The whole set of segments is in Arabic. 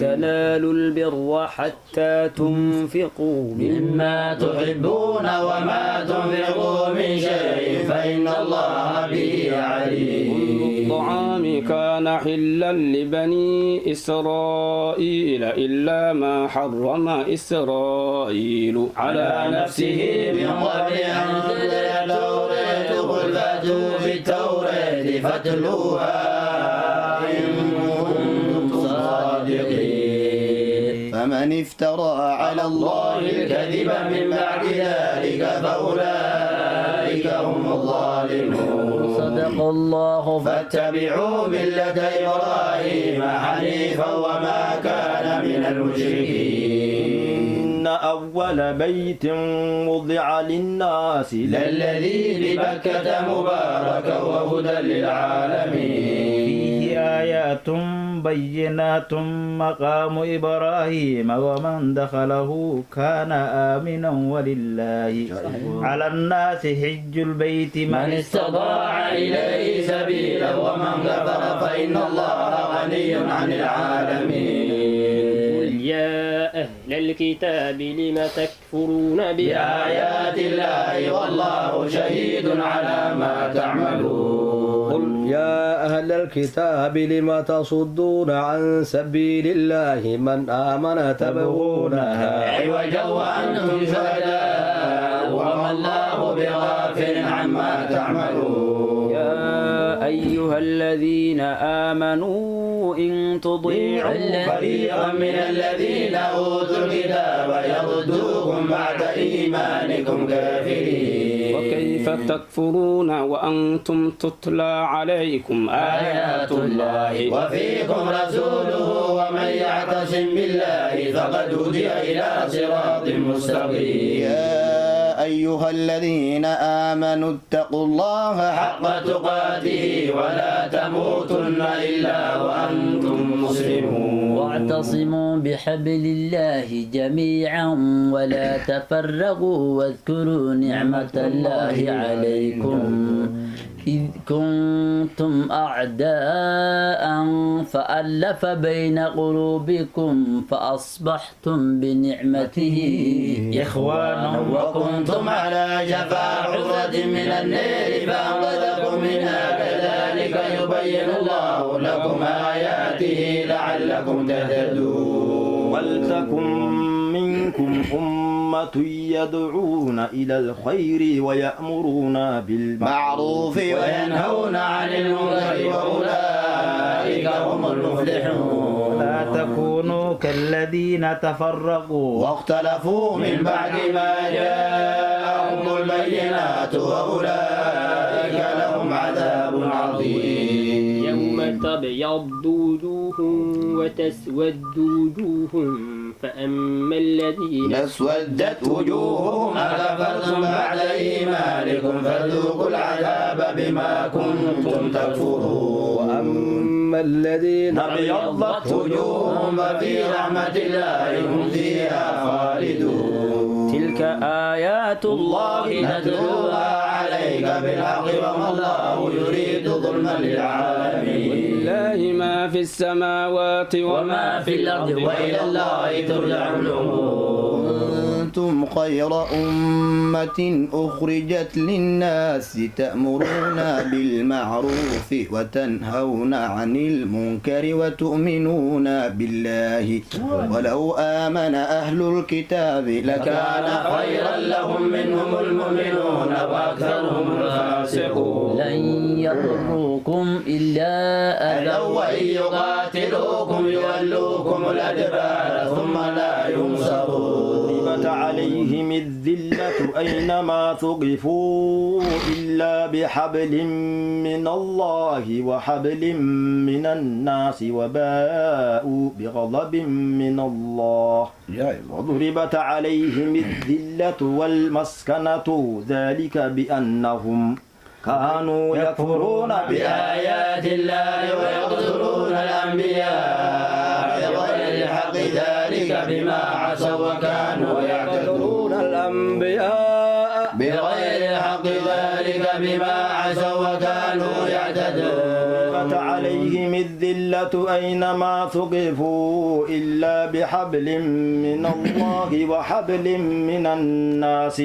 تنالوا البر حتى تنفقوا مما تحبون وما تنفقوا من شيء فإن الله به عليم. الطعام كان حلا لبني إسرائيل إلا ما حرم إسرائيل على نفسه من قبل أن تنزل التوراة قل فأتوا بالتوراة فاتلوها إن كنتم صادقين. فمن افترى على الله الكذب من بعد ذلك فأولئك هم الظالمون. صدق الله. فاتبعوا ملة إبراهيم حنيفا وما كان من المشركين. أول بيت وضع للناس للذي ببكة مباركا وهدى للعالمين. فيه آيات بينات مقام إبراهيم ومن دخله كان آمنا ولله على الناس حج البيت من استطاع إليه سبيلا ومن كفر فإن الله غني عن العالمين. قل يا أهل الكتاب لم تكفرون بآيات الله والله شهيد على ما تعملون. قل يا أهل الكتاب لم تصدون عن سبيل الله من آمن تبغونها عوجا وأنتم شهداء وما الله بغافل عما تعملون. يا أيها الذين آمنوا إن تطيعوا فريقا من الذين أوتوا الكتاب يردوكم بعد إيمانكم كافرين. وكيف تكفرون وأنتم تتلى عليكم آيات الله وفيكم رسوله ومن يعتصم بالله فقد هدي إلى صراط مستقيم. يا أيها الذين آمنوا اتقوا الله حق تقاته ولا تموتن إلا وأنتم مسلمون. واعتصموا بحبل الله جميعا ولا تفرقوا واذكروا نعمة الله عليكم إذ كنتم أعداء فألف بين قلوبكم فأصبحتم بنعمته إخوانا وكنتم على شفا حفرة من النار فأنقذكم منها كذلك يبين الله لكم آياته لعلكم تهتدون. ولتكن منكم أمة يدعون إلى الخير ويأمرون بالمعروف وينهون عن المنكر وأولئك هم المفلحون. لا تكونوا كالذين تفرقوا واختلفوا من بعد ما جاءهم البينات وأولئك لهم عذاب عظيم. يوم تبيض وجوه وتسود وجوه فأما الذين اسودت وجوههم أكفرتم بعد إيمانكم فذوقوا العذاب بما كنتم تكفرون. وأما الذين ابيضت وجوههم ففي رحمة الله هم فيها خالدون. تلك آيات الله نتلوها عليك بالحق وما الله يريد ظلما للعالمين. ولله ما في السماوات وما في الأرض وإلى الله ترجع الأمور. كنتم خير أمة أخرجت للناس تأمرون بالمعروف وتنهون عن المنكر وتؤمنون بالله ولو آمن أهل الكتاب لكان خيرا لهم منهم المؤمنون وأكثرهم الفاسقون. لن يضروكم إلا أذى وإن يقاتلوكم يولوكم الأدبار ثم لا ينصرون. ضربت عليهم الذلة أينما ثقفوا إلا بحبل من الله وحبل من الناس وباءوا بغضب من الله وضربت عليهم الذلة والمسكنة ذلك بأنهم كانوا يكفرون بآيات الله ويقتلون الأنبياء بغير الحق ذلك بما عصوا وكانوا يعتدون. الأنبياء بغير الحق ذلك بما عصوا وكانوا يعتدون. عليهم الذلة الذلة أينما ثقفوا إلا بحبل من الله وحبل من الناس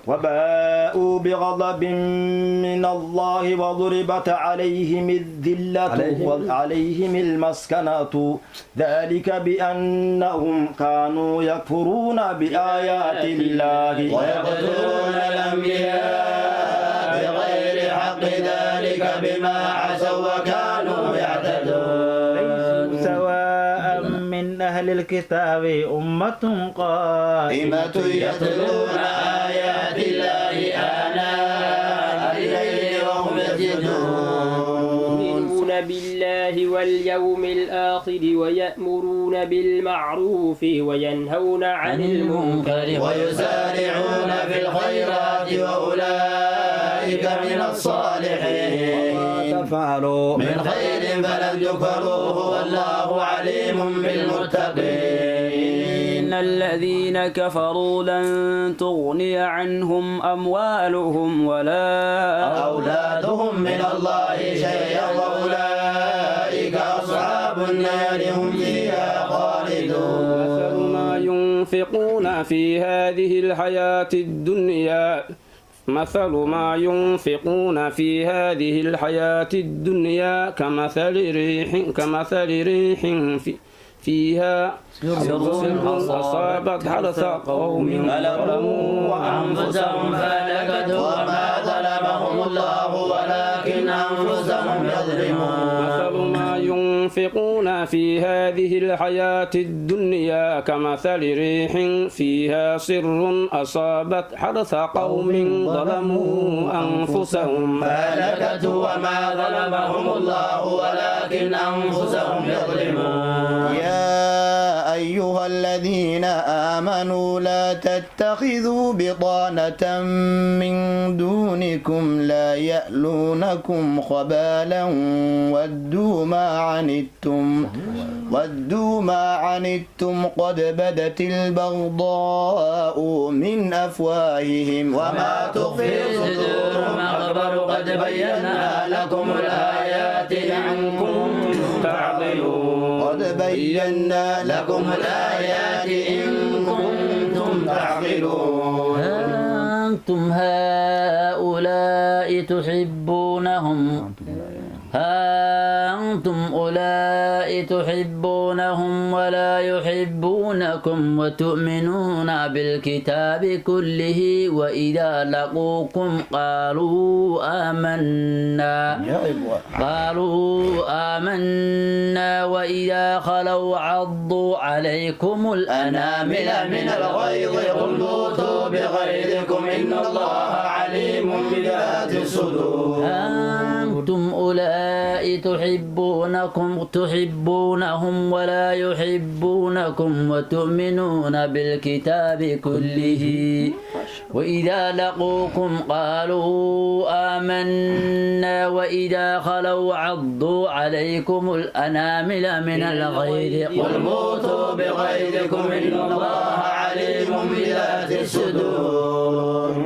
وباءوا بغضب من الله وضربت عليهم الذلة وعليهم المسكنة ذلك بأنهم كانوا يكفرون بآيات الله ويقتلون الأنبياء بغير حق ذلك بما عصوا وكانوا يعتدون سواء من أهل الكتاب أمة قائمة يتلون آيات الله آناء الليل وهم يسجدون يؤمنون بالله واليوم الآخر ويأمرون بالمعروف وينهون عن المنكر ويسارعون في الخيرات وأولئك من الصالحين تفعلوا من خير فلن تكفروه والله عليم بالمتقين إن الذين كفروا لن تغني عنهم أموالهم ولا أولادهم من الله شيئا وأولئك أصحاب النار هم فيها خالدون مثل ما ينفقون في هذه الحياة الدنيا مثل ما ينفقون في هذه الحياة الدنيا كمثل ريح فيها سر أصابت حرث قوم ظلموا أنفسهم فهلكت وما ظلمهم الله ولكن أنفسهم يظلمون مثل ما ينفقون في هذه الحياة الدنيا كمثل ريح فيها سر أصابت حرث قوم ظلموا أنفسهم فهلكت وما ظلمهم الله ولكن أنفسهم يظلمون يا أيها الذين آمنوا لا تتخذوا بطانة من دونكم لا يألونكم خبالا ودوا ما عنتم قد بدت البغضاء من أفواههم وما تخفي صدورهم أخبر قد بينا لكم الآيات إن كنتم تعقلون قد بينا لكم الآيات إن كنتم تعقلون أنتم هؤلاء تحبونهم ولا يحبونكم وتؤمنون بالكتاب كله وإذا لقوكم قالوا آمنا وإذا خلوا عضوا عليكم الأنامل من الغيظ قل موتوا بغيظكم إن الله عليم بذات الصدور أنتم أولئك تحبونهم ولا يحبونكم وتؤمنون بالكتاب كله وإذا لقوكم قالوا آمنا وإذا خلوا عضوا عليكم الأنامل من الغيظ قل موتوا بغيظكم إن الله عليم بذات الصدور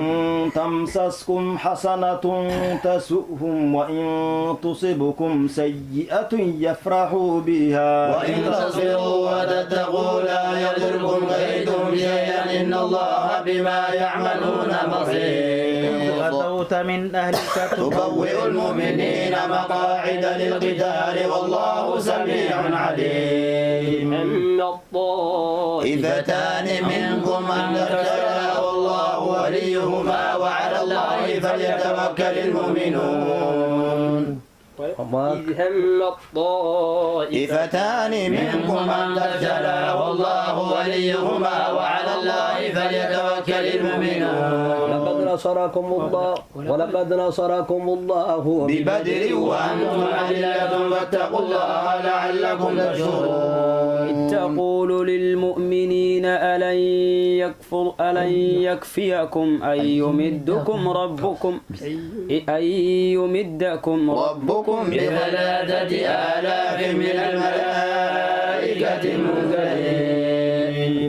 تمسسكم حسنة تسؤهم وإن تصبكم سيئة يفرحوا بها وإن تصبروا وتتقوا لا يضركم كيدهم شيئا إن الله بما يعملون بصير غدوت من أهلك تبوئ المؤمنين مقاعد للقتال والله سميع عليم أما الطائفتان منكم أن تبتلى والله وليهما وعلى الله فليتوكل المؤمنون إذ هم الطائفتان منكم أن تبتلى والله وليهما وعلى الله فليتوكل المؤمنون ولقد نصركم الله ببدر وأنتم أذلة فاتقوا الله لعلكم تشكرون تقول للمؤمنين ألن يكفيكم أن يمدكم ربكم ب3 آلاف من الملائكة منزلين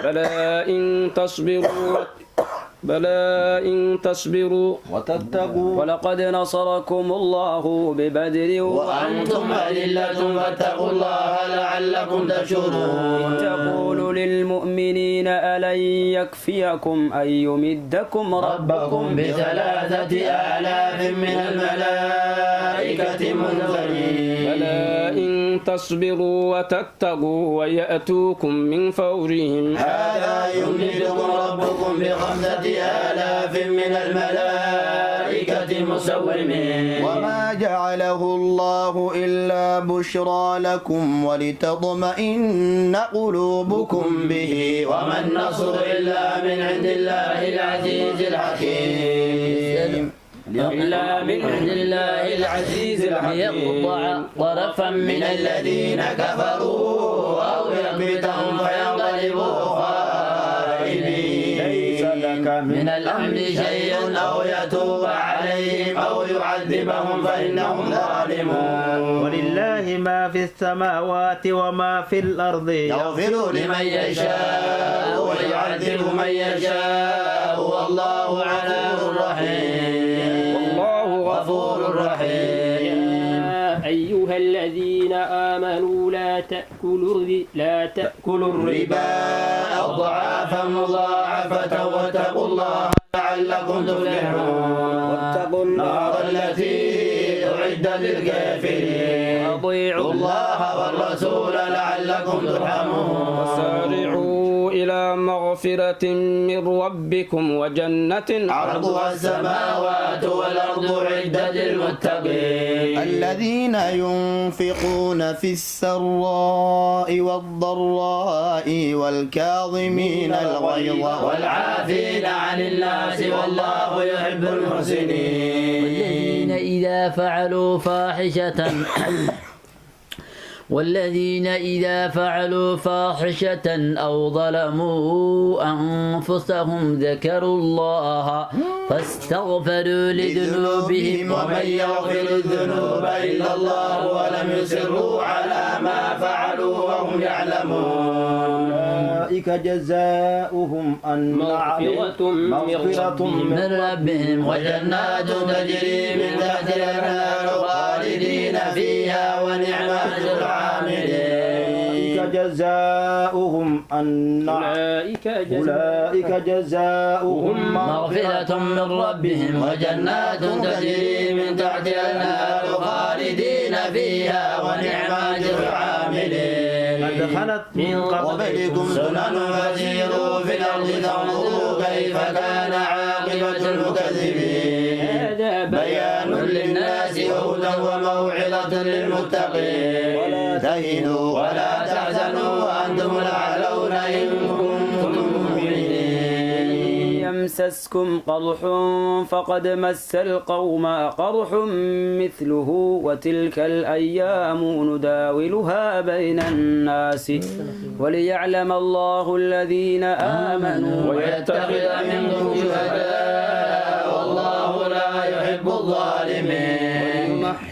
بلى إن تصبروا بلى إن تصبروا وتتقوا ولقد نصركم الله ببدر وأنتم أذلة فاتقوا الله لعلكم تشكرون تقول للمؤمنين ألن يكفيكم أن يمدكم ربكم ب3,000 من الملائكة منزلين بلى إن تصبروا وتتقوا ويأتوكم من فورهم هذا يمدكم ربكم ب5,000 من الملائكة مسومين وما جعله الله إلا بشرى لكم ولتطمئن قلوبكم به وما النصر إلا من عند الله العزيز الحكيم إلا من عند الله العزيز ليقطع طرفا من الذين كفروا أو يكبتهم فينقلبوا خائبين ليس لك من الأمر شيء أو يتوب عليهم أو يعذبهم فإنهم ظالمون ولله ما في السماوات وما في الأرض يغفر لمن يشاء ويعذب من يشاء والله غفور رحيم والله غفور رحيم يا أيها الذين آمنوا لا تأكلوا الربا أضعافا مضاعفة واتقوا الله لعلكم تفلحون واتقوا النار التي أعدت للكافرين أطيعوا الله والرسول لعلكم ترحمون وسارعوا إلى مغفرة من ربكم وجنة عرضها السماوات والأرض أعدت للمتقين الذين ينفقون في السراء والضراء والكاظمين الغيظ والعافين عن الناس والله يحب المحسنين والذين إذا فعلوا فاحشة أو ظلموا أنفسهم ذكروا الله فاستغفروا لذنوبهم ومن يغفر الذنوب إلا الله ولم يصروا على ما فعلوا وهم يعلمون أولئك جزاؤهم أن مغفرة من ربهم وجنات تجري من تحتها الأنهار خالدين فيها ونعم أجر العاملين جزاؤهم أن أولئك جزاؤهم مغفرة من ربهم وجنات تجري من تحتها الأنهار خالدين فيها ونعم أجر العاملين قد خلت من قبلكم سنن فسيروا في الأرض تنظروا كيف كان عاقبة المكذبين هذا بيان للناس وهدى وموعظة للمتقين ولا تهنوا ولا تحزنوا وأنتم الأعلون إن كنتم مؤمنين يمسسكم قرح فقد مس القوم قرح مثله وتلك الأيام نداولها بين الناس وليعلم الله الذين آمنوا ويتخذ منكم شهداء والله لا يحب الظالمين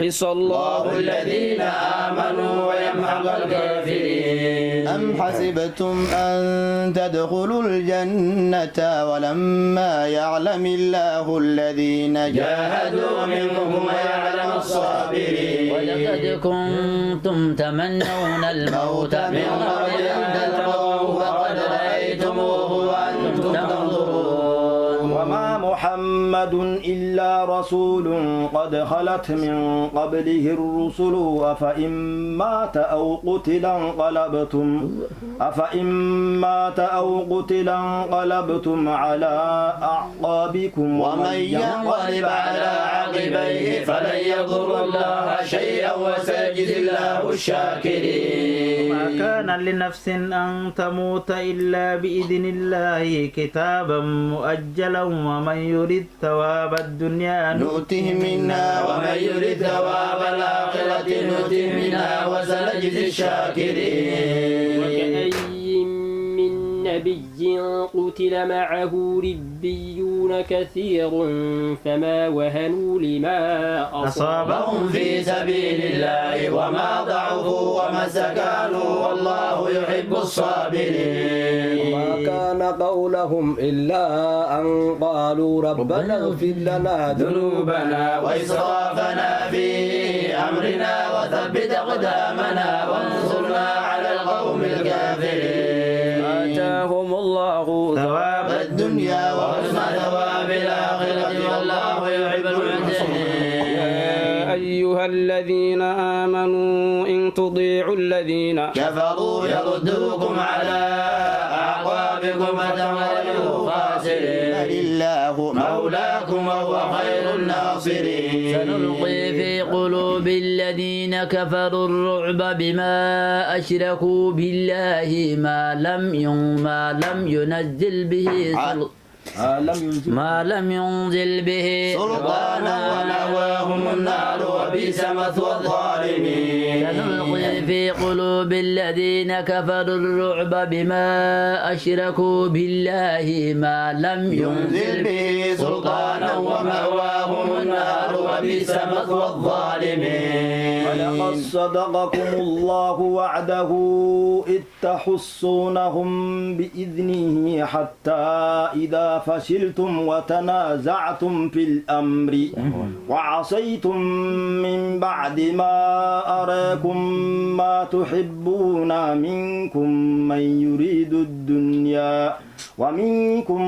ويمحص الله الذين آمنوا ويمحق الكافرين أم حسبتم أن تدخلوا الجنة ولما يعلم الله الذين جاهدوا منكم ويعلم الصابرين ولقد كنتم تمنون الموت من قبل أن تلقوه فقد رأيتموه وأنتم تنظرون وما محمد إلا رسول قد خلت من قبله الرسل أفإن مات أو قتل انقلبتم على أعقابكم ومن ينقلب على عقبيه فلن يضر الله شيئا وسيجزي الله الشاكرين ما كان لنفس أن تموت إلا بإذن الله كتابا مؤجلا ومن يريد ثواب الدنيا نؤته منها ومن يريد ثواب الآخرة نؤته منها وسنجزي الشاكرين وكأي من نبي قتل معه ربيون كثير فما وهنوا لما أصابهم في سبيل الله وما ضعفوا وما استكانوا والله يحب الصابرين. ما كان قولهم إلا أن قالوا ربنا اغفر لنا ذنوبنا وإسرافنا في أمرنا وثبت أقدامنا وانصرنا على القوم الكافرين. آتاهم الله ثواب الدنيا وحسن ثواب الآخرة والله يحب المحسنين. يا أيها الذين آمنوا إن تطيعوا الذين كفروا يردوكم على أعقابكم فتنقلبوا خاسرين. الله مولاكم وهو خير الناصرين. سنلقي في قلوب الذين كفروا الرعب بما أشركوا بالله ما لم ينزل به سلطانا ونواهم النار وبئس مثوى الظالمين. سنلقي في قلوب الذين كفروا الرعب بما أشركوا بالله ما لم ينزل به سلطانا ومأواهم النار وبئس مثوى الظالمين. ولقد صدقكم الله وعده إذ تحصونهم بإذنه حتى إذا فشلتم وتنازعتم في الأمر وعصيتم من بعد ما أراكم ما تحبون منكم من يريد الدنيا ومنكم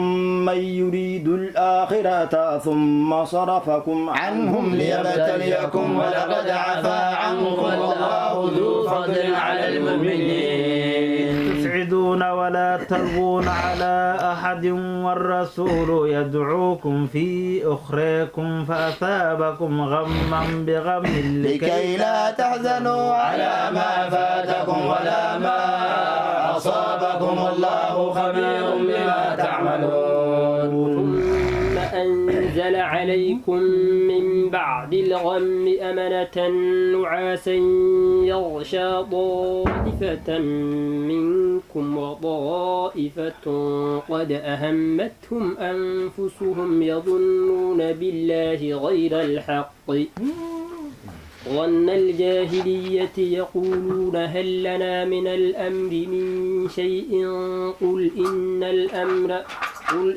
من يريد الآخرة ثم صرفكم عنهم ليبتليكم ولقد عفا عنكم والله ذو فضل على المؤمنين. تسعدون ولا تلغون على أحد والرسول يدعوكم في أخريكم فأثابكم غما بغم لكي لا تحزنوا على ما فاتكم ولا ما أصابكم والله خبير بما تعملون. ثم أنزل عليكم من بعد الغم أمنة نعاسا يغشى طائفة منكم وطائفة قد أهمتهم أنفسهم يظنون بالله غير الحق ظن الجاهلية يقولون هل لنا من الأمر من شيء قل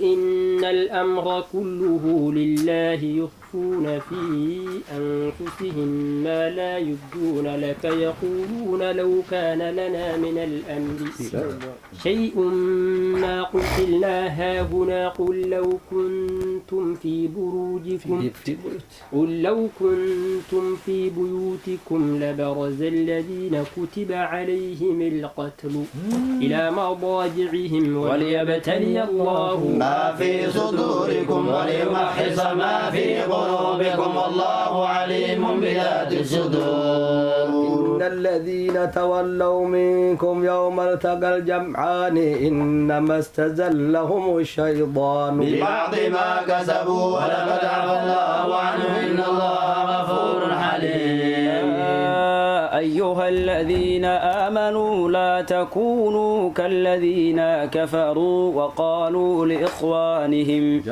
إن الأمر كله لله يخفون في أنفسهم ما لا يبدون لك يقولون لو كان لنا من الأمر شيء ما قتلنا هاهنا قل لو كنتم في بيوتكم لبرز الذين كتب عليهم القتل إلى مضاجعهم وليبتلي الله ما في صدوركم وليمحص ما في قلوبكم والله عليم بذات الصدور. إن الذين تولوا منكم يوم التقى الجمعان إنما استزلهم الشيطان ببعض ما كسبوا ولقد عفا الله عنه إن الله غفور حليم. أيها الذين آمنوا لا تكونوا كالذين كفروا وقالوا لإخوانهم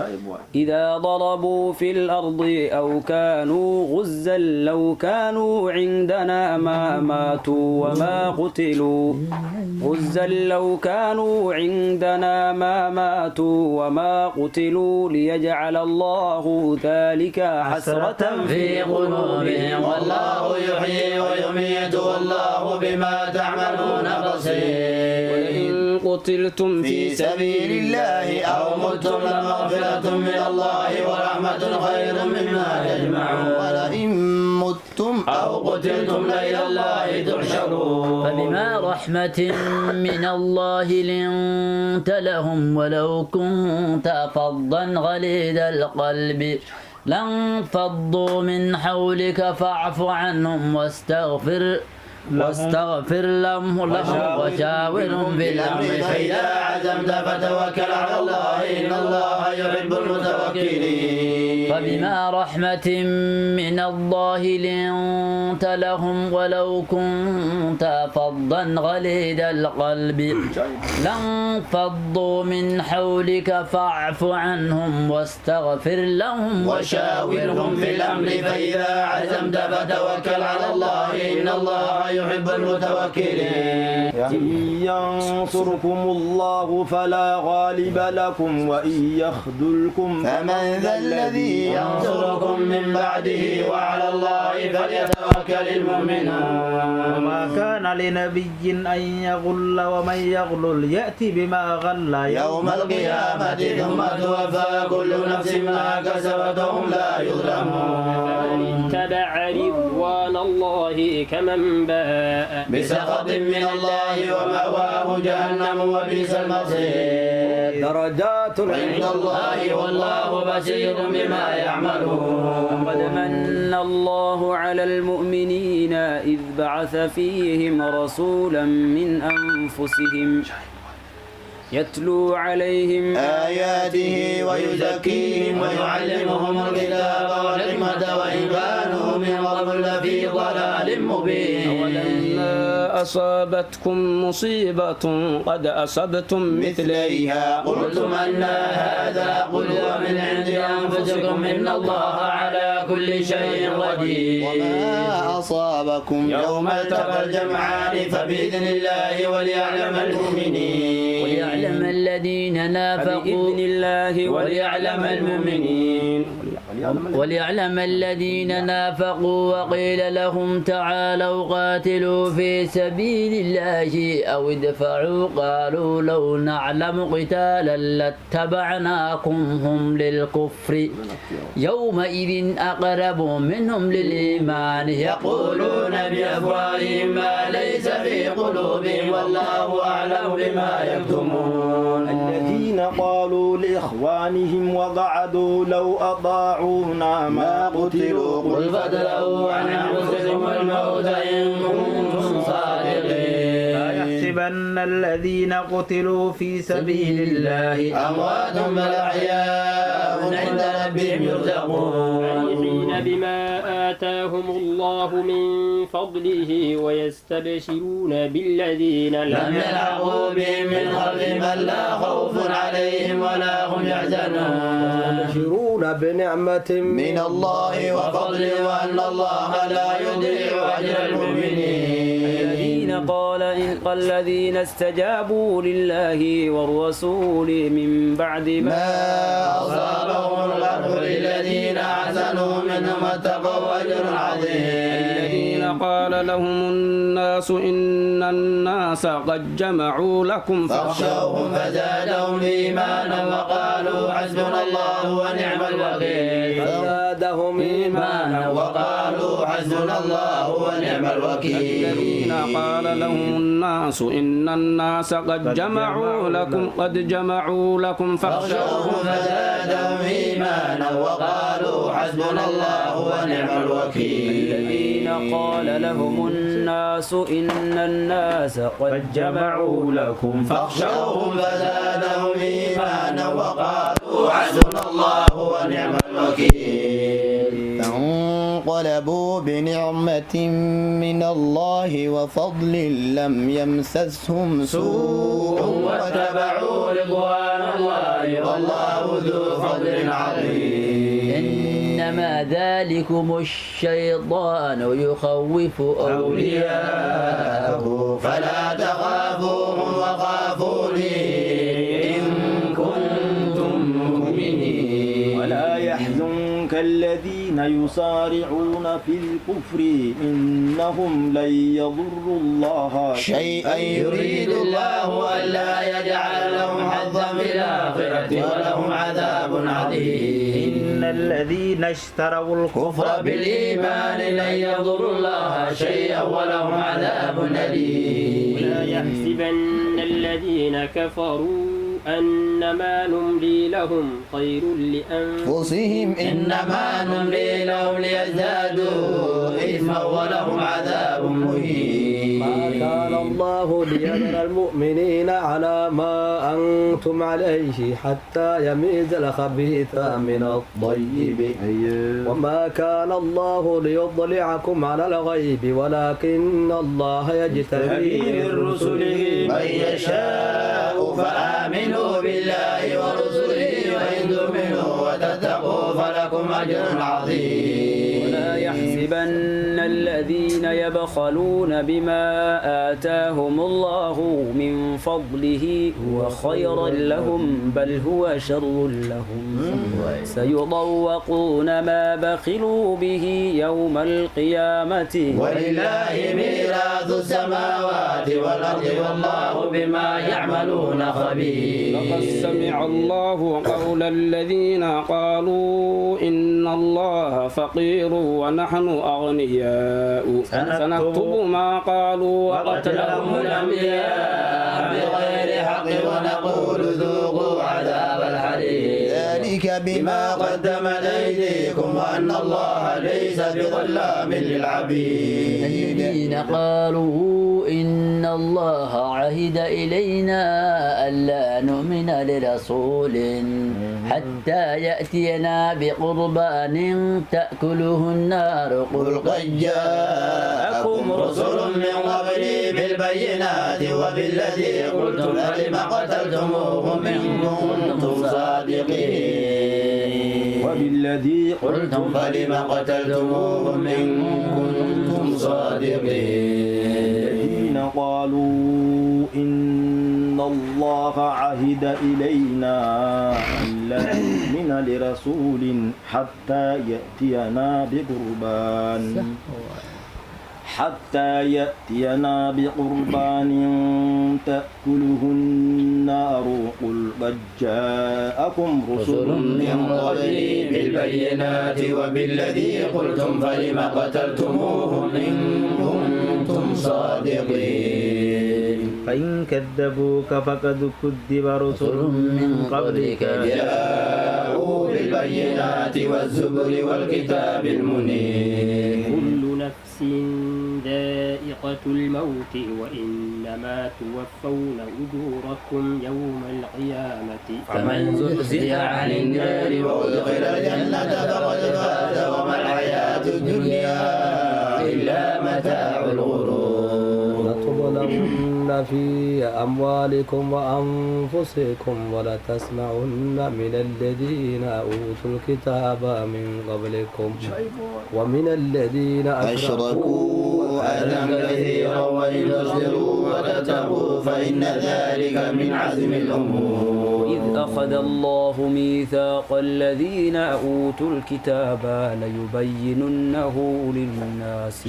إذا ضربوا في الأرض أو كانوا غزا لو كانوا عندنا ما ماتوا وما قتلوا ليجعل الله ذلك حسرة في قلوبهم والله يحيي ويميت والله بما تعملون بصير. ولئن قتلتم في سبيل الله أو متم لمغفرة من الله ورحمة خير مما يجمعون. ولئن متم أو قتلتم لإلى الله تحشرون. فبما رحمة من الله لنت لهم ولو كنت فظا غليظ القلب لانفضوا من حولك فاعف عنهم واستغفر لهم وشاورهم في الأمر فإذا عزمت فتوكل على الله إن الله يحب المتوكلين فبما رحمة من الله لنت لهم ولو كنت فظا غليظ القلب لانفضوا من حولك فاعف عنهم واستغفر لهم وشاورهم في الأمر فإذا عزمت فتوكل على الله إن الله يحب المتوكلين إن ينصركم الله فلا غالب لكم وإن يخذلكم فمن ذا الذي ينصركم من بعده وعلى الله فليتوكل المؤمنون وما كان لنبي أن يغل ومن يغلل يأتي بما غل يوم القيامة ثم توفى كل نفس ما كسبت وهم لا يظلمون اتبع رضوان الله كمن باء بسخط من الله ومأواه جهنم وبئس المصير درجات عند الله والله بصير بما يعملون قد من الله على المؤمنين إذ بعث فيهم رسولا من أنفسهم يتلو عليهم آياته ويزكيهم ويعلمهم الكتاب والحكمة وإن كانوا من قبل لفي ضلال مبين ولما أصابتكم مصيبة قد أصبتم مثليها قلتم أن هذا قل هو من عند أنفسكم إن الله على كل شيء قدير وما أصابكم يوم التقى الجمعان فبإذن الله وليعلم المؤمنين وليعلم الذين نافقوا بإذن الله وليعلم المؤمنين وليعلم الذين نافقوا وقيل لهم تعالوا قاتلوا في سبيل الله أو ادفعوا قالوا لو نعلم قتالا لاتبعناكم هم للكفر يومئذ أقرب منهم للإيمان يقولون بأفواههم ما ليس في قلوبهم والله أعلم بما يكتمون الذين قالوا لإخوانهم وقعدوا لو أطاعونا ما قتلوا قل فادرءوا عن أنفسكم الموت إن كنتم صادقين لا يحسبن الذين قتلوا في سبيل الله أموات بل أحياء عند ربهم يرزقون فرحين بما آتاهم الله من فضله ويستبشرون بالذين لم يلحقوا بهم من خلفهم لا خوف عليهم ولا هم يحزنون يبشرون بنعمة من الله وفضل وأن الله لا يضيع أجر المؤمنين الذين استجابوا لله والرسول من بعد ما أصابهم القرح للذين أحسنوا منهم اتقوا أجر عظيم الذين قال لهم الناس إن الناس قد جمعوا لكم فاخشوهم فزادهم إيمانا وقالوا حسبنا الله ونعم الوكيل فزادهم إيمانا وقالوا حسبنا الله ونعم الوكيل الذين قال لهم الناس إن الناس قد جمعوا لكم فاخشوهم فزادهم إيمانا وقالوا حسبنا الله ونعم الوكيل الذين قال لهم الناس إن الناس قد جمعوا لكم فاخشوهم فزادهم إيمانا وقالوا حسبنا الله ونعم الوكيل فانقلبوا بنعمة من الله وفضل لم يمسسهم سوء واتبعوا رضوان الله والله ذو فضل عظيم إنما ذلكم الشيطان يخوف أولياءه فلا تخافوهم وخافوني إن كنتم مؤمنين ولا يحزنك الذين يسارعون في الكفر إنهم لن يضروا الله شيئا يريد الله ألا يجعل لهم حظا في الآخرة ولهم عذاب عظيم إن الذين اشتروا الكفر بالإيمان لن يضروا الله شيئا ولهم عذاب أليم ولا يحسبن الذين كفروا أنما نملي لهم خير لأنفسهم إنما نملي لهم ليزدادوا إثما ولهم عذاب مهين. ما كان الله ليذر المؤمنين على ما أنتم عليه حتى يميز الخبيث من الطيب وما كان الله ليطلعكم على الغيب ولكن الله يجتبي من رسله من يشاء فآمنوا بالله ورسله وإن تؤمنوا وتتقوا فلكم أجر عظيم. ولا يحسبن الذين يبخلون بما آتاهم الله من فضله هو خيرا لهم بل هو شر لهم سيطوقون ما بخلوا به يوم القيامة ولله ميراث السماوات والأرض والله بما يعملون خبير. لقد سمع الله قول الذين قالوا إن الله فقير ونحن أغنياء سنكتب ما قالوا وقتلهم الأنبياء بغير حق ونقول ذوقوا عذاب الحريق ذلك بما قدمت أيديكم وأن الله ليس بظلام للعبيد. الذين قالوا إن الله عهد إلينا ألا نؤمن لرسول حتى يأتينا بقربان تأكله النار قل قد جاءكم رسل من قبلي بالبينات وبالذي قلتم فلم قتلتموهم إن كنتم صادقين وبالذي قلتم فلم قتلتموهم إن كنتم صادقين. الذين قالوا إن الله عهد إلينا ألا نؤمن لرسول حتى يأتينا بقربان تأكله النار قل قد جاءكم رسل من قبلي بالبينات وبالذي قلتم فلم قتلتموهم إن كنتم صادقين. فإن كذبوك فقد كذب رسل من قبلك جاءوا بالبينات والزبر والكتاب المنير. كل نفس ذائقة الموت وإنما توفون أجوركم يوم القيامة فمن زحزح عن النار وأدخل الجنة فقد فاز وما الحياة الدنيا إلا متاع الغرور. لتبلغن في أموالكم وأنفسكم ولتسمعن من الذين أوتوا الكتاب من قبلكم ومن الذين أشركوا أذى كثيرا وإن تصبروا وتتقوا فإن ذلك من عزم الأمور. إذ أخذ الله ميثاق الذين أوتوا الكتاب ليبيننه للناس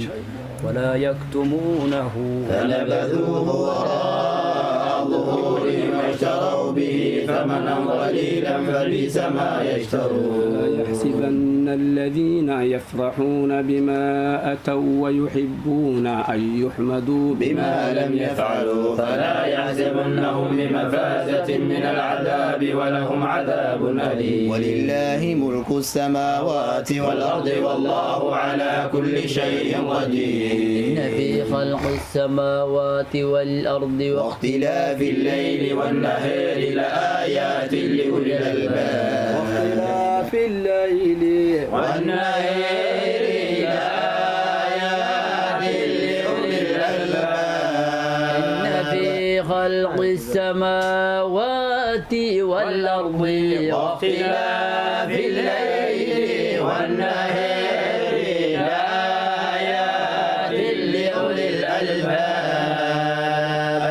ولا يكتمونه فنبذوه وراء ظهورهم واشتروا به ثمنا قليلا فبئس ما يشترون. يحسبن الذين يفرحون بما أتوا ويحبون أن يحمدوا بما لم يفعلوا فلا يحسبنهم بمفازة من العذاب ولهم عذاب أليم. ولله ملك السماوات والأرض والله على كل شيء قدير. إن في خلق السماوات والأرض واختلاف الليل والنهار لآيات لأولي الألباب. واختلاف الليل والنهار لآيات لأولي الألباب. إن في خلق السماوات والأرض واختلاف الليل والنهار لآيات لأولي الألباب.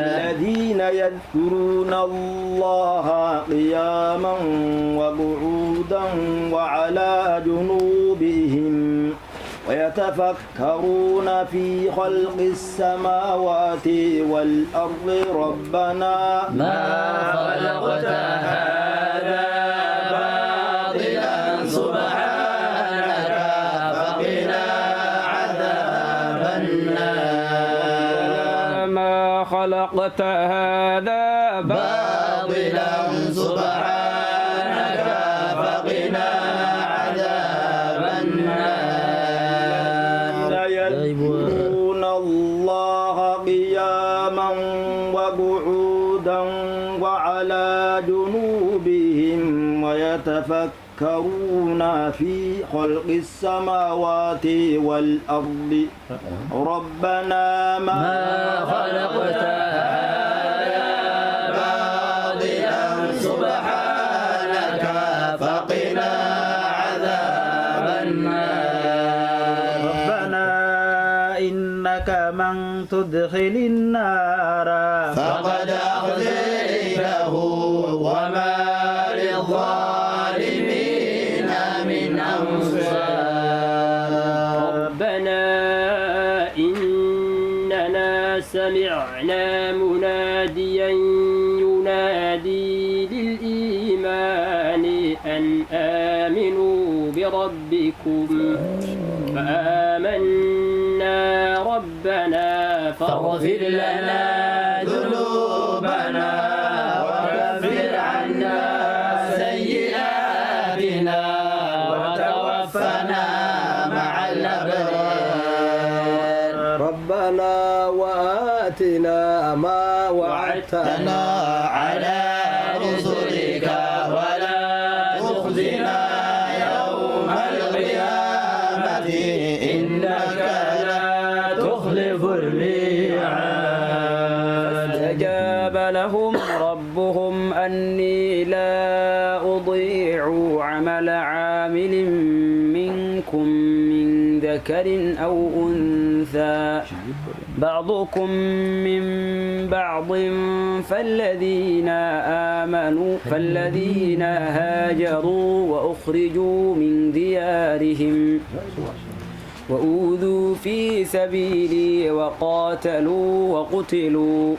الذين يذكرون الله قياما وقعودا وعلى جنوبهم ويتفكرون في خلق السماوات والأرض ربنا ما خلقت هذا باطلا سبحانك فقنا عذاب النار. ما خلقت هذا باطلا باطلا سبحانك فقنا عذاب النار يذكرون الله قياما وقعودا وعلى جنوبهم ويتفكرون في خلق السماوات والأرض ربنا ما خلقت هذا باطلا سبحانك فقنا عذاب النار ربنا إنك من تدخل النار فقد أخزيته وما للظالمين من أنصار ربنا إننا سمعنا مناديا ينادي للإيمان أن آمنوا بربكم فآمنا ربنا فاغفر لنا ذنوبنا وكفر عنا سيئاتنا وتوفنا مع الأبرار ربنا وآتنا ما وعدتنا على رسلك ولا تخزنا يوم القيامة إنك لا تخلف الميعاد فاستجاب لهم ربهم أني لا أضيع عمل عامل منكم من ذكر أو أنثى بعضكم من بعض فالذين هاجروا وأخرجوا من ديارهم وأوذوا في سبيلي وقاتلوا وقتلوا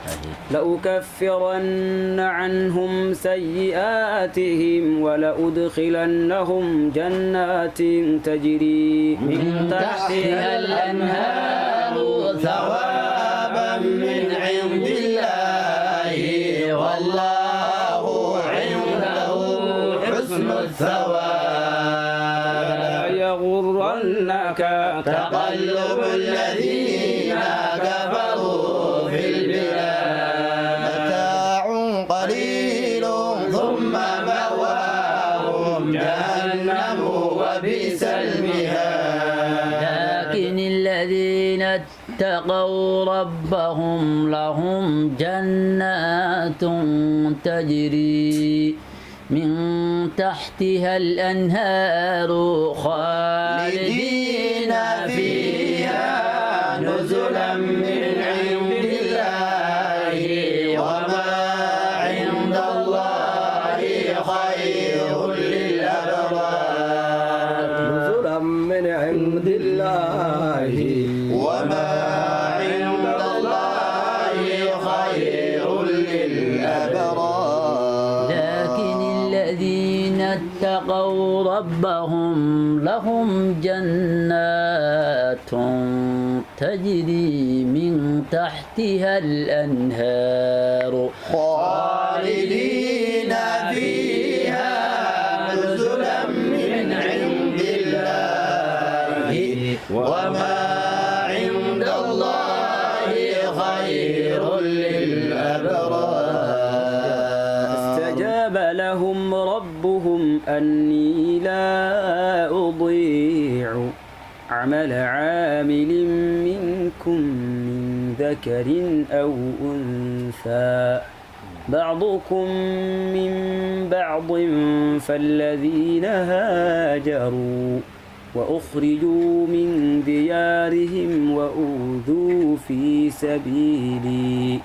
لأكفرن عنهم سيئاتهم ولأدخلنهم جنات تجري من تحتها الأنهار ثوابا من عند الله والله عنده حسن الثواب لا يغرنك تقلب الذين كفروا في البلاد متاع قليل ثم مأواهم جهنم وبئس المهاد لكن الذين اتقوا ربهم لهم جنات تجري من تحتها الأنهار خالدين فيها نزلا من عند الله وما عند الله خير للأبرار نزلا من عند الله وما عند الله خير للأبرار لكن الذين اتقوا ربهم لهم جنات تجري من تحتها الأنهار خالدين فيها نزلا من عند الله وما عند الله خير للأبرار استجاب لهم ربهم أني لا أضيع عمل عامل منكم من ذكر أو أنثى بعضكم من بعض فالذين هاجروا وأخرجوا من ديارهم وأوذوا في سبيلي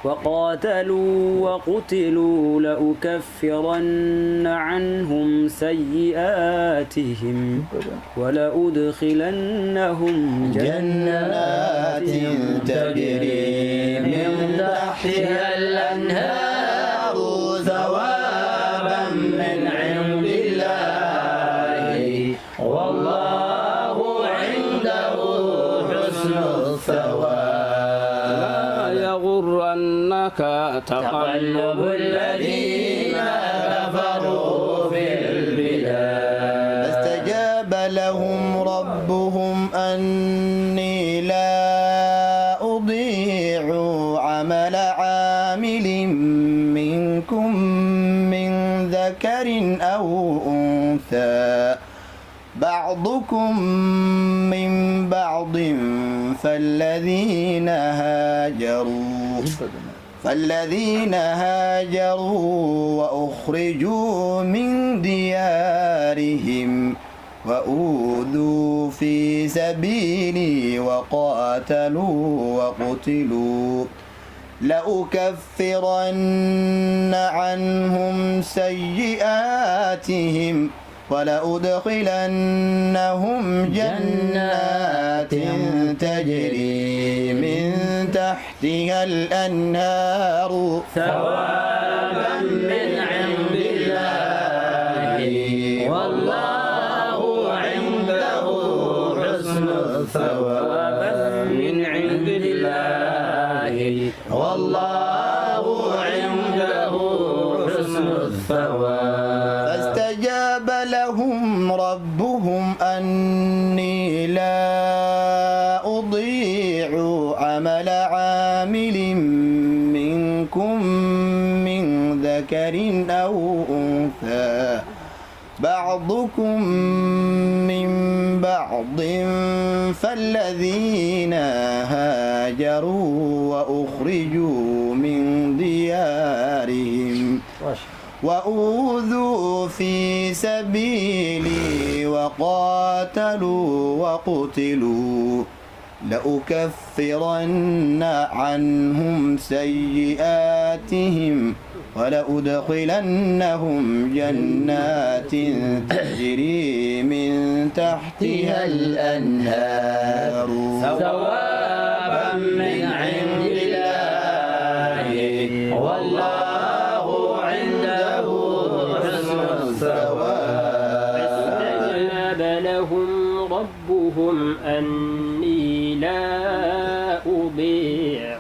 وقاتلوا وقتلوا لأكفرن عنهم سيئاتهم ولأدخلنهم جنات تجري من تحتها الأنهار ثوابا من عند الله والله عنده حسن الثواب لا يغرنك تقلب الذين كفروا في البلاد فاستجاب لهم ربهم أني لا أضيع عمل عامل منكم من ذكر أو أنثى بعضكم من بعض فالذين هاجروا وأخرجوا من ديارهم وأوذوا في سبيلي وقاتلوا وقتلوا لأكفرن عنهم سيئاتهم ولأدخلنهم جنات تجري من تحتها الأنهار ثوابا من عند الله والله عنده حسن الثواب من عند الله والله عنده حسن الثواب فاستجاب لهم ربهم أني لا أضيع عمل عامل منكم من ذكر أو أنثى بعضكم من بعض فالذين هاجروا وأخرجوا من ديارهم وأوذوا في سبيلي وقاتلوا وقتلوا لأكفرن عنهم سيئاتهم ولأدخلنهم جنات تجري من تحتها الأنهار ثوابا من عند الله والله عنده حسن الثواب فاستجاب لهم ربهم أني لا أضيع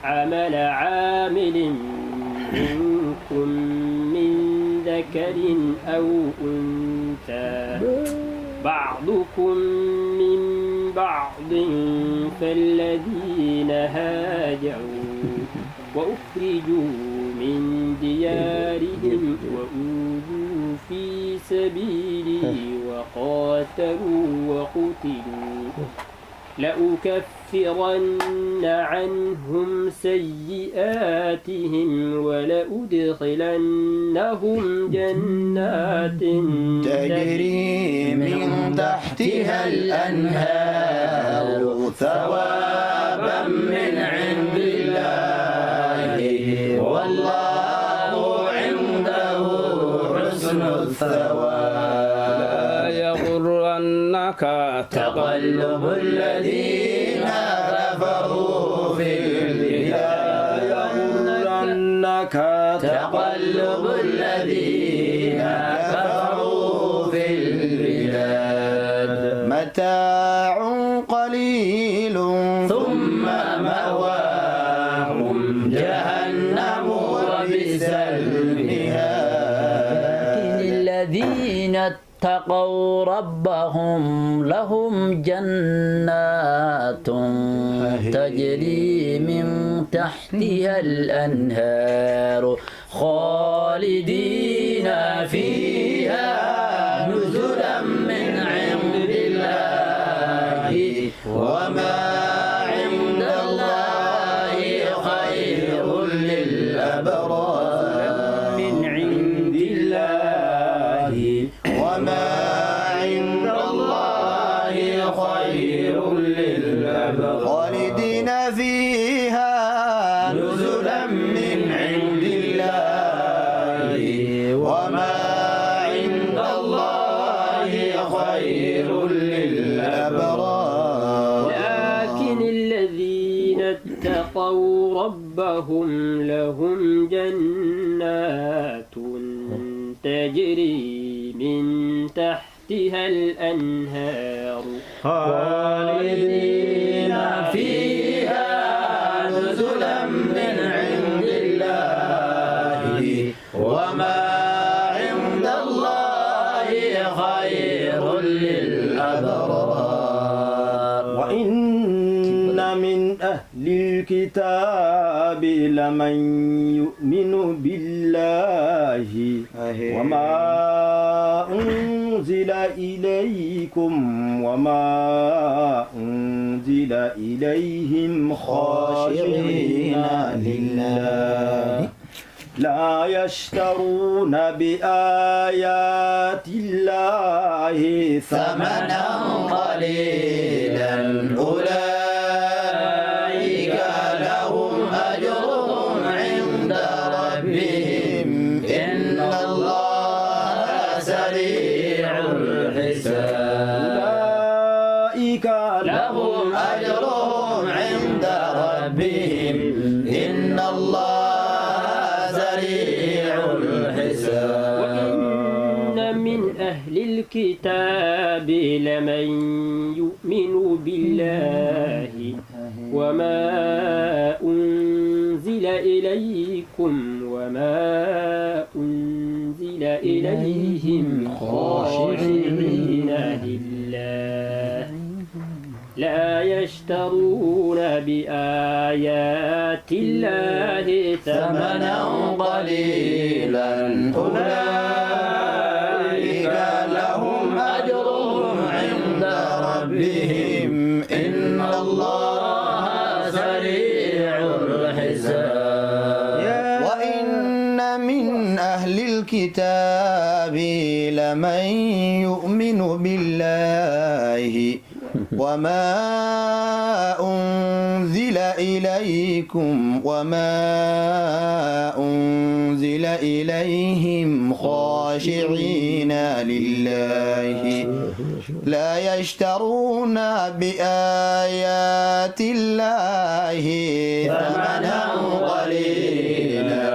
عمل عامل منكم من ذكر أو أنثى بعضكم من بعض فالذين هاجروا وأخرجوا من ديارهم وأوذوا في سبيلي وقاتلوا وقتلوا لأكفرن عنهم سيئاتهم ولأدخلنهم جنات تجري من تحتها الأنهار ثوابا من عند الله والله عنده حسن الثواب لا يغرنك تقلب الذين كفروا في البلاد يغرنك تقلب الذين كفروا في البلاد متاع قليل ثم مأواهم جهنم وبئس المهاد الذين اتقوا ربهم لهم جنات تجري من تحتها الأنهار خالدين فيها نزلا من عند الله وما عند الله خير للأبرار من عند الله وما عند الله خير للأبرار خالدين فيها نزلا من عند الله وما عند الله خير للأبرار لكن الذين اتقوا ربهم لهم جنات تجري من تحتها الأنهار خالدين فيها نزلا من عند وما عند الله خير للأبرار وإن من أهل الكتاب لمن يؤمن بالله وما أنزل إليكم وما أنزل إليهم خاشعين لله لا يشترون بآيات الله ثمنا قليلا أولئك لهم أجرهم عند ربهم إن الله سريع الحساب أولئك لهم أجرهم عند ربهم إن الله سريع الحساب وإن من أهل الكتاب لمن يؤمن بالله وما أنزل إليكم وما أنزل إليهم خاشعين لله لا يشترون بآيات الله ثمنا قليلا أولئك لهم أجرهم عند ربهم إن الله سريع الحساب وإن من أهل الكتاب لمن يؤمن بالله وما أنزل إليكم وما أنزل إليهم خاشعين لله لا يشترون بآيات الله ثمنا قليلا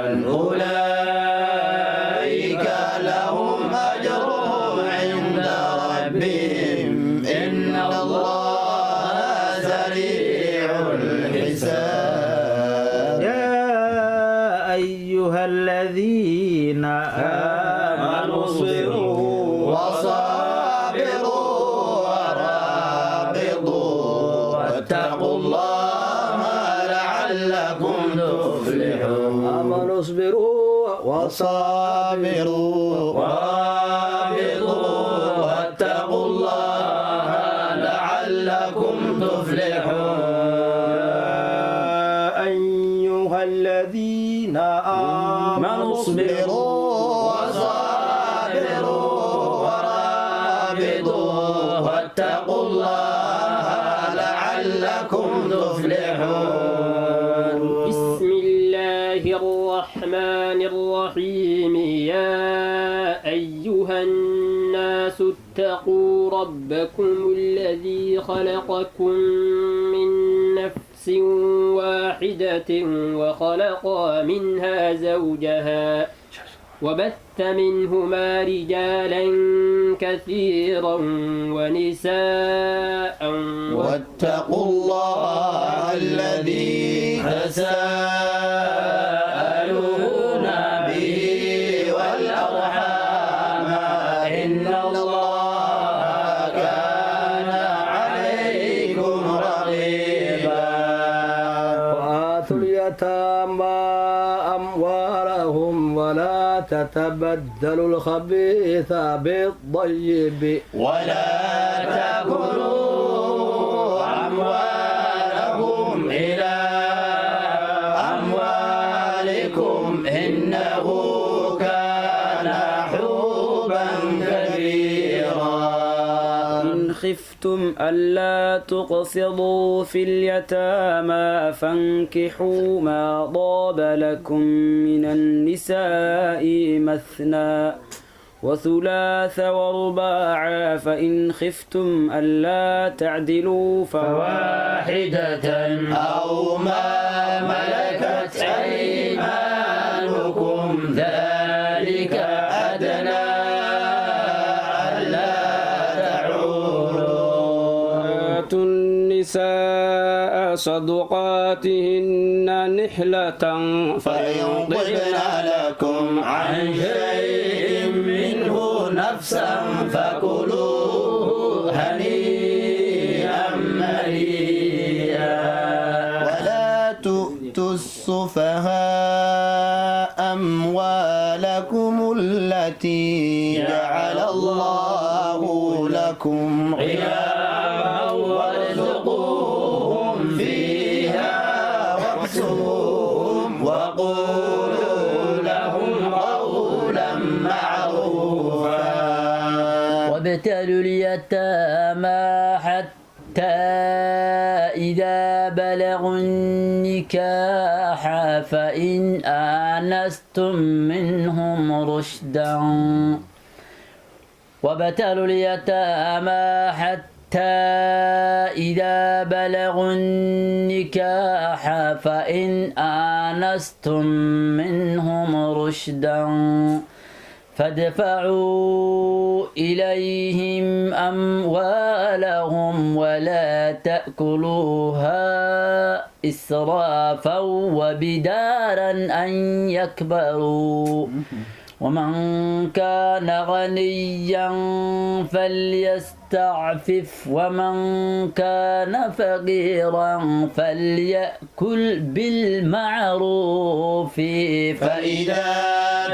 أولئك لهم أجرهم عند ربهم إن الله سريع الحساب يا أيها الذين آمنوا اصبروا وصابروا ورابطوا واتقوا الله لعلكم تفلحون آمنوا اصبروا وصابروا ورابطوا واتقوا الله لعلكم تفلحون يا أيها الذين آمنوا اصبروا وصابروا ورابطوا واتقوا الله لعلكم تفلحون بسم الله الرحمن الرحيم يا أيها الناس اتقوا ربكم الذي خلقكم من نفس واحدة وخلق منها زوجها وبث منهما رجالا كثيرا ونساء واتقوا الله الذي تساءلون به والأرحام إن الله كان عليكم رقيبا وآتوا اليتامى أموالهم ولا تتبدلوا الخبيث بالطيب ولا تأكلوا أموالهم إلى أموالكم إنه كان حوبا كبيرا إن خفتم ألا تقسطوا في اليتامى فانكحوا ما طاب لكم من النساء مثنى وثلاث ورباع فإن خفتم ألا تعدلوا فواحدة أو ما ملكت أيمانكم ذلك أدنى ألا تعولوا آتوا النساء صدقاتهن نحلة فإن طبن لكم عن شيء منه نفسا فكلوه هنيئا مريئا ولا تؤتوا السفهاء أموالكم التي جعل الله لكم قياما وارزقوهم فيها واكسوهم وقولوا لهم قولا معروفا وابتلوا اليتامى حتى إذا بلغوا النكاح فإن آنستم منهم رشدا وابتلوا اليتامى حتى إذا بلغوا النكاح فإن آنستم منهم رشدا فادفعوا إليهم أموالهم ولا تأكلوها إسرافا وبدارا أن يكبروا ومن كان غنيا فليستعفف ومن كان فقيرا فليأكل بالمعروف فإذا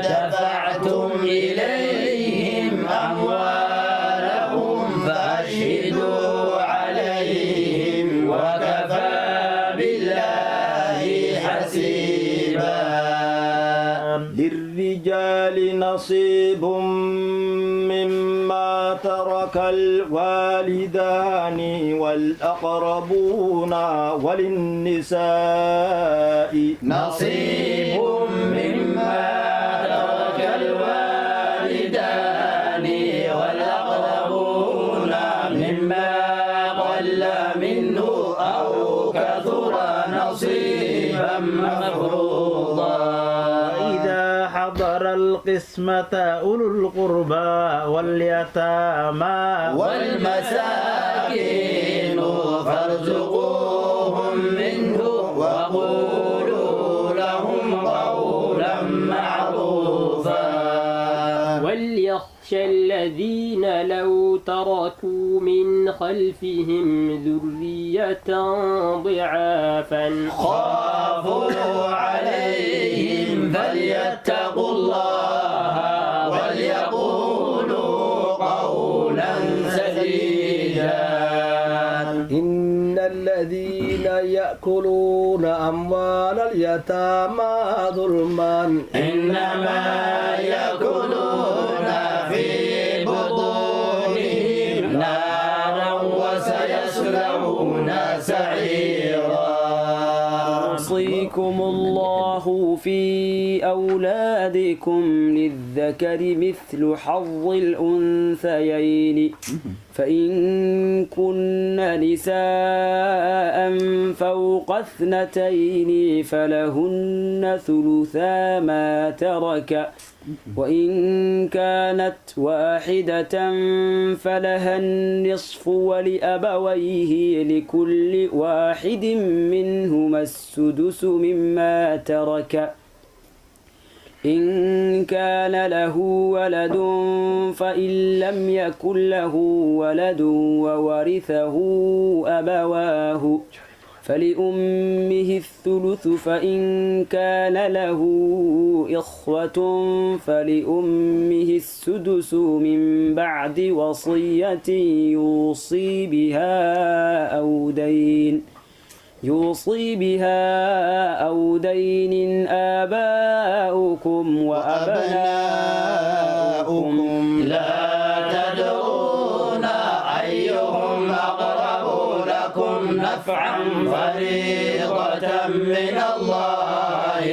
دفعتم إليهم أموالهم فأشهدوا عليهم وكفى بالله حسيبا للرجال نصيب مما ترك الوالدان والأقربون وللنساء نصيب مما ترك الوالدان والأقربون مما قل منه أو كثر نصيبا مفروضا إذا حضر القسمة أولو القربى واليتامى والمساكين فارزقوهم منه وقولوا لهم قولا معروفا وليخشى الذين لو تركوا من خلفهم ذرية ضعافا خافوا عليهم فليتقوا الله وليقولوا قولا سديدا إن الذين يأكلون أموال اليتامى ظلما إنما يأكلون في بطونهم نارا وسيصلون سعيرا يوصيكم الله في أولادكم للذكر مثل حظ الأنثيين فإن كن نساء فوق 2 فلهن ثلثا ما ترك وإن كانت واحدة فلها النصف ولأبويه لكل واحد منهما السدس مما ترك إن كان له ولد فإن لم يكن له ولد وورثه أبواه فلأمه الثلث فإن كان له إخوة فلأمه السدس من بعد وصية يوصي بها أو دين آباؤكم وأبناؤكم لا تدرون أيهم أقرب لكم نفعا فريضة من الله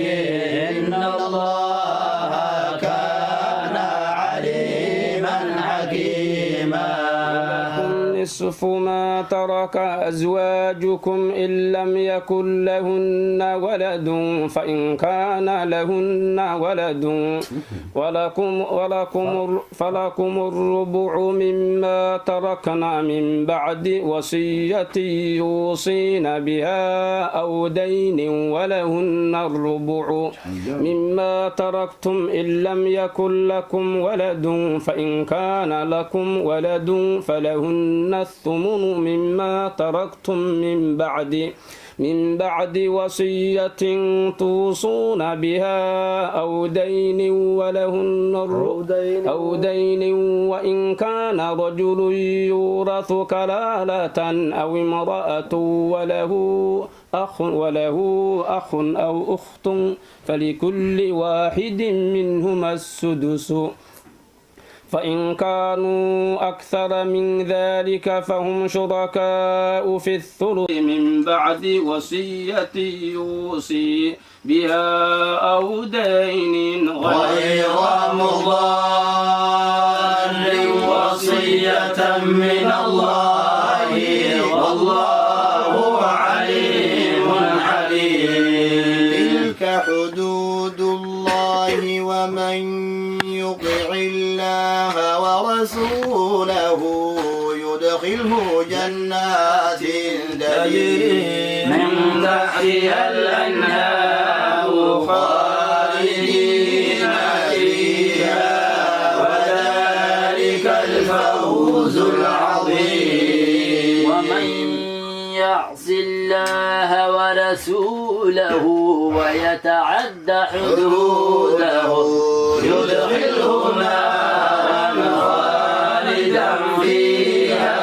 إن الله كان عليما حكيما نصف نصف ما ترك أزواجكم إن لم يكن لهن ولد فإن كان لهن ولد فلكم الربع مما تركنا من بعد وصية يوصين بها أو دين ولهن الربع مما تركتم إن لم يكن لكم ولد فإن كان لكم ولد فلهن الثمن مما تركتم من بعد وصية توصون بها أو دين ولهن أو دين وإن كان رجل يورث كلالة أو امرأة وله أخ أو أخت فلكل واحد منهما السدس فإن كانوا أكثر من ذلك فهم شركاء في الثلث من بعد وصية يوصي بها أو دين غير مضار وصية من الله والله عليم حليم. تلك حدود الله ومن يطع الله ورسوله يدخله جنات تجري من تحتها الأنهار خالدين فيها وذلك الفوز العظيم. ومن يعص الله ورسوله ويتعد حدوده يدخله نارا خالدا فيها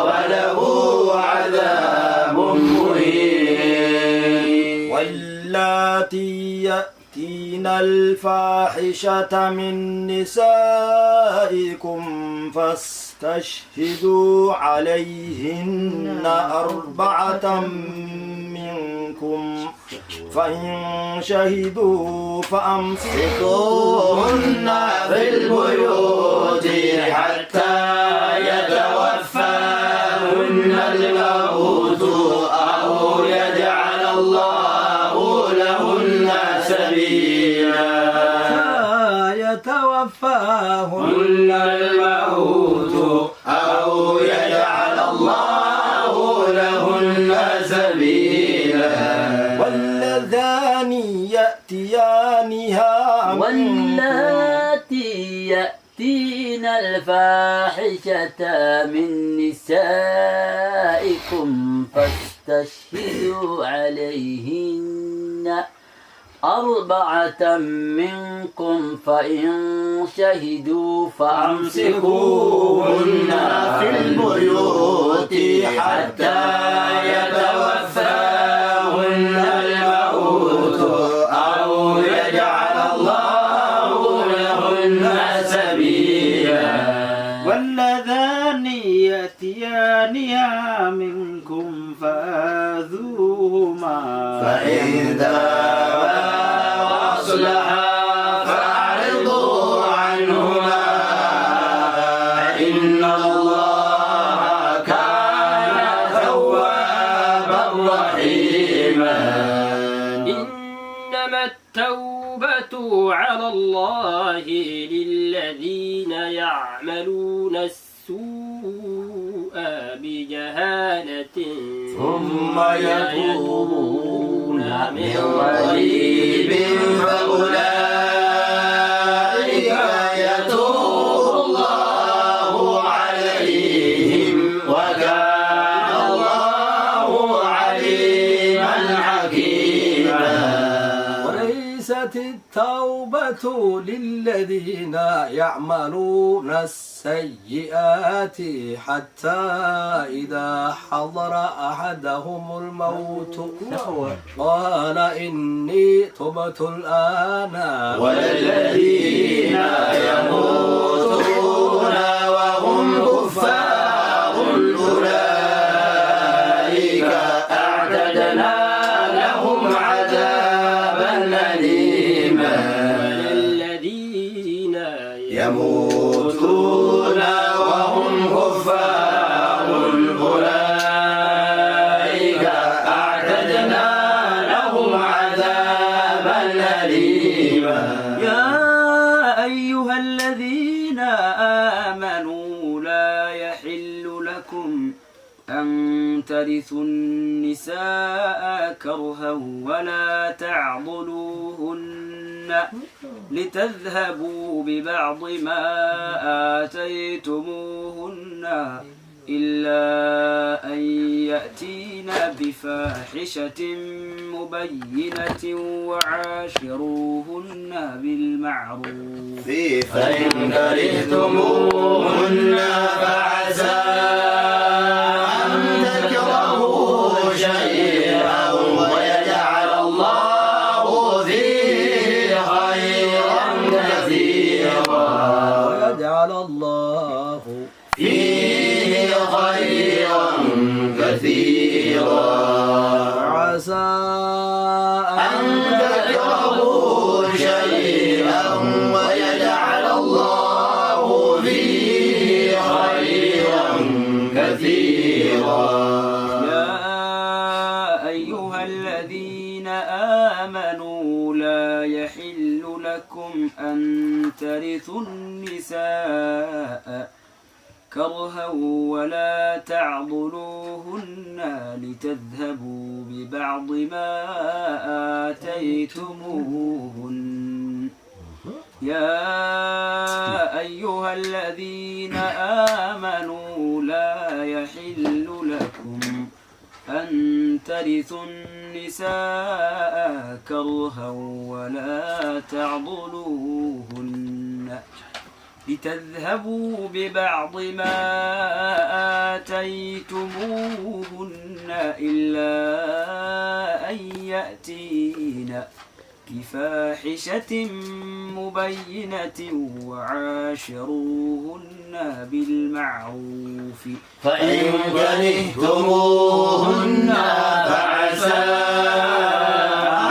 وله عذاب مهين. واللاتي يأتين الفاحشة من نسائكم فاستشهدوا عليهن 4 منكم فإن شهدوا فأمسكوهن في البيوت حتى يتوفاهن الموت أو يجعل الله لهن سبيلا. يتوفاهن الموت أو يجعل الله لهن سبيلا. واللذان يأتيانها واللاتي يأتين الفاحشة من نسائكم فاستشهدوا عليهن 4 منكم فإن شهدوا فأمسكوهن في البيوت حتى يتوفاهن الموت أو يجعل الله لهن سبيلا. واللذان يأتيانها منكم فآذوهما فإن تابا وأصلحا فأعرضوا عنهما إن الله كان توابا رحيما. إنما التوبة على الله للذين يعملون السوء بجهالة ثم يتوبون من قريب فأولئك يتوب الله عليهم وكان الله عليما حكيما. وليست التوبة للذين يعملون السيئات حتى إذا حضر أحدهم الموت قال إني تبت الآن والذين يموتون وهم كفار أولئك أعتدنا لهم عذابا أليما. والذين يموتون وهم كفار أيها الذين آمنوا لا يحل لكم أن ترثوا النساء كرها ولا تعضلوهن لتذهبوا ببعض ما آتيتموهن إلا أن يأتين بفاحشة مبينة وعاشروهن بالمعروف فإن كرهتموهن فعسى أن تكرهوا شيئا ويجعل الله فيه خيرا كثيرا ويجعل الله فيه خيرا كثيرا عسى أن تكرهوا شيئا ويجعل الله فيه خيرا كثيرا يا أيها الذين آمنوا لا يحل لكم أن ترثوا النساء كرها ولا تعضلوهن لتذهبوا ببعض ما آتيتموهن يا أيها الذين آمنوا لا يحل لكم أن ترثوا النساء كرها ولا تعضلوهن لتذهبوا ببعض ما آتيتموهن إلا أن يأتين بفاحشة مبينة وعاشروهن بالمعروف فإن كرهتموهن فعسى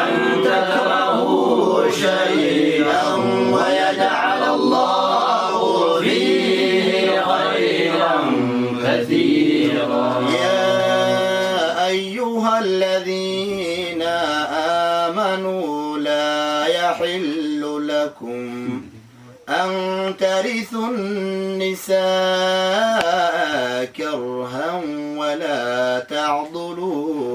أن تكرهوا شيئا ويجعل الله فيه خيرا كثيرا يا أيها الذين آمنوا لا يحل لكم أن ترثوا النساء كرها ولا تعضلوهن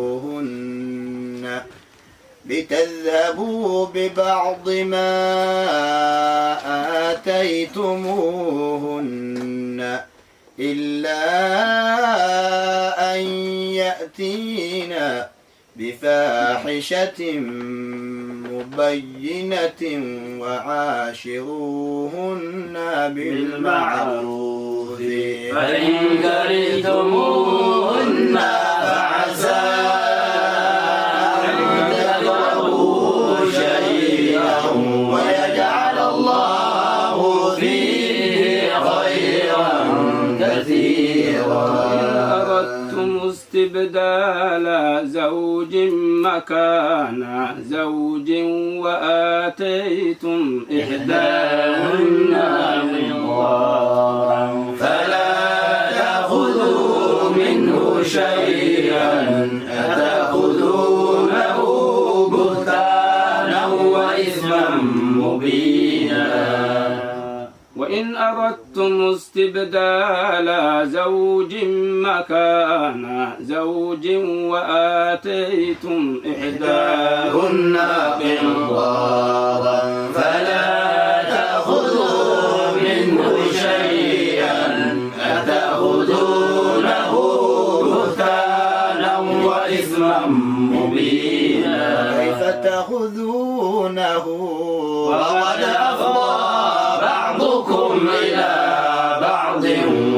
لتذهبوا ببعض ما آتيتموهن إلا أن يأتين بفاحشة مبينة وعاشروهن بالمعروف فإن كرهتموهن فعسى أن تكرهوا شيئا ويجعل الله فيه خيرا كثيرا أردتم استبدال زوج مكان زوج وآتيتم إحداهن قنطارا فلا تأخذوا منه شيئا أتأخذونه بهتانا وإثما مبينا وإن أردتم استبدال زوج مكان زوج وآتيتم إحداهن قنطارا فلا تأخذوا منه شيئا أتأخذونه بهتانا وإثما مبينا كيف تأخذونه وقد أفضى بعضكم إلى بعض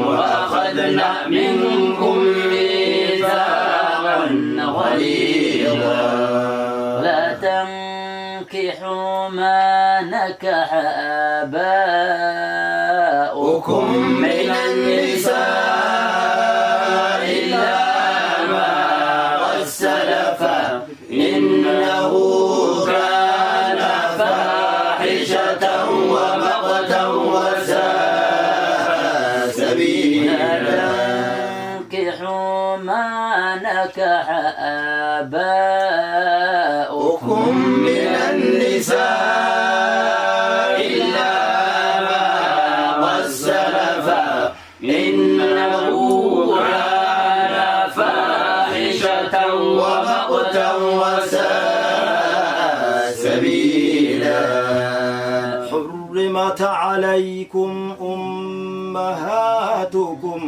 وأخذنا منكم ميثاقا غليظا لا تنكحوا ما نكح آباؤكم من النساء إلا ما قد سلف إنه كان فاحشة ومقتا وساء سبيلا تنكحوا ما نكح آباؤكم من النساء إلا ما حرمت عليكم أمهاتكم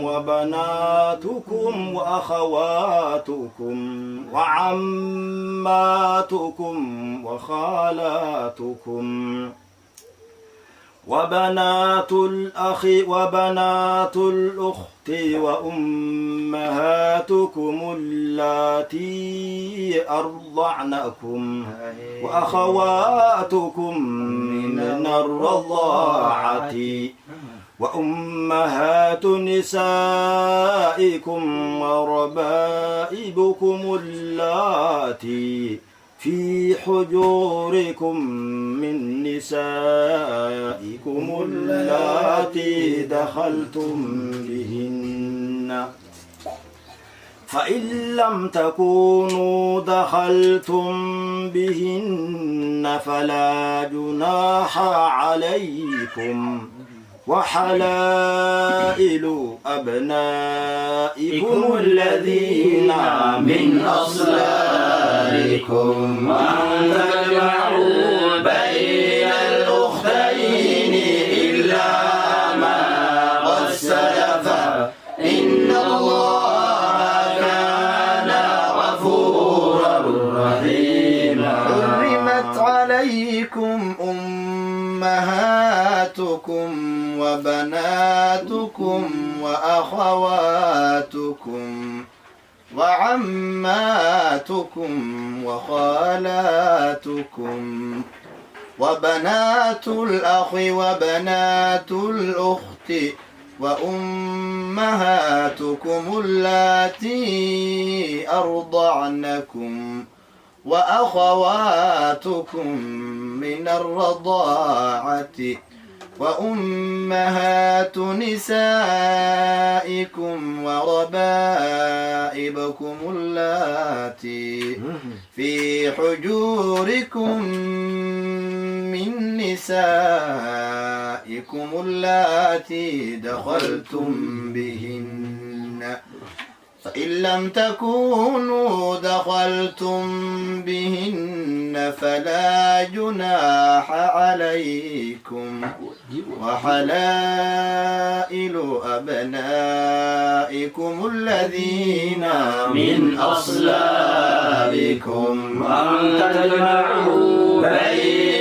وبناتكم وأخواتكم وعماتكم وخالاتكم وبنات الأخ وبنات الأخت وأمهاتكم اللاتي أرضعنكم وأخواتكم من الرضاعة وأمهات نسائكم وربائبكم اللاتي في حجوركم من نسائكم اللاتي دخلتم بهن فإن لم تكونوا دخلتم بهن فلا جناح عليكم وحلائل أبنائكم الذين من أصلابكم أن تجمعوا بين الأختين إلا ما قد سلف إن الله كان غفورا رحيما. حرمت عليكم أمهاتكم وبناتكم وأخواتكم وعماتكم وخالاتكم وبنات الأخ وبنات الأخت وأمهاتكم اللاتي أرضعنكم وأخواتكم من الرضاعة وأمهات نسائكم وربائبكم اللاتي في حجوركم من نسائكم اللاتي دخلتم بهن فإن لم تكونوا دخلتم بهن فلا جناح عليكم وحلائل أبنائكم الذين من أصلابكم أن تجمعوا بين